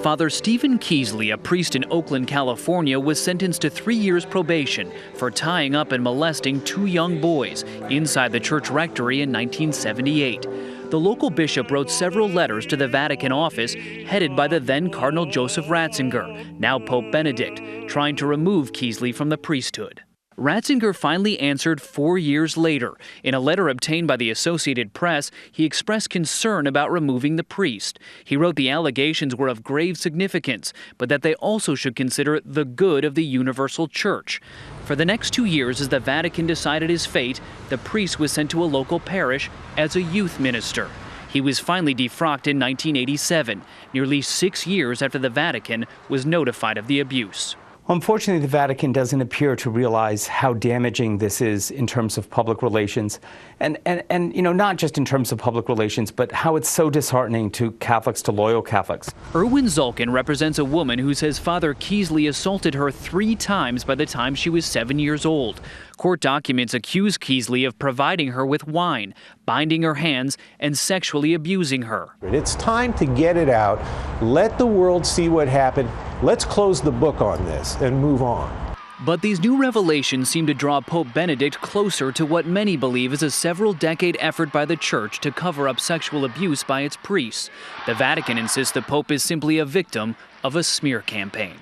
Father Stephen Keesley, a priest in Oakland, California, was sentenced to 3 years probation for tying up and molesting 2 young boys inside the church rectory in 1978. The local bishop wrote several letters to the Vatican office headed by the then Cardinal Joseph Ratzinger, now Pope Benedict, trying to remove Keesley from the priesthood. Ratzinger finally answered 4 years later. In a letter obtained by the Associated Press, he expressed concern about removing the priest. He wrote the allegations were of grave significance, but that they also should consider the good of the universal church. For the next 2 years, as the Vatican decided his fate, the priest was sent to a local parish as a youth minister. He was finally defrocked in 1987, nearly 6 years after the Vatican was notified of the abuse. Unfortunately, the Vatican doesn't appear to realize how damaging this is in terms of public relations, and not just in terms of public relations, but how it's so disheartening to Catholics, to loyal Catholics. Erwin Zulkin represents a woman who says Father Keesley assaulted her 3 times by the time she was 7 years old. Court documents accuse Keesley of providing her with wine, binding her hands, and sexually abusing her. It's time to get it out. Let the world see what happened. Let's close the book on this and move on. But these new revelations seem to draw Pope Benedict closer to what many believe is a several-decade effort by the Church to cover up sexual abuse by its priests. The Vatican insists the Pope is simply a victim of a smear campaign.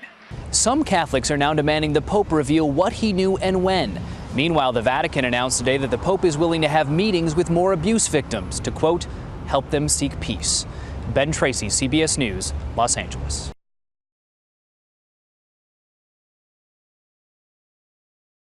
Some Catholics are now demanding the Pope reveal what he knew and when. Meanwhile, the Vatican announced today that the Pope is willing to have meetings with more abuse victims to, quote, help them seek peace. Ben Tracy, CBS News, Los Angeles.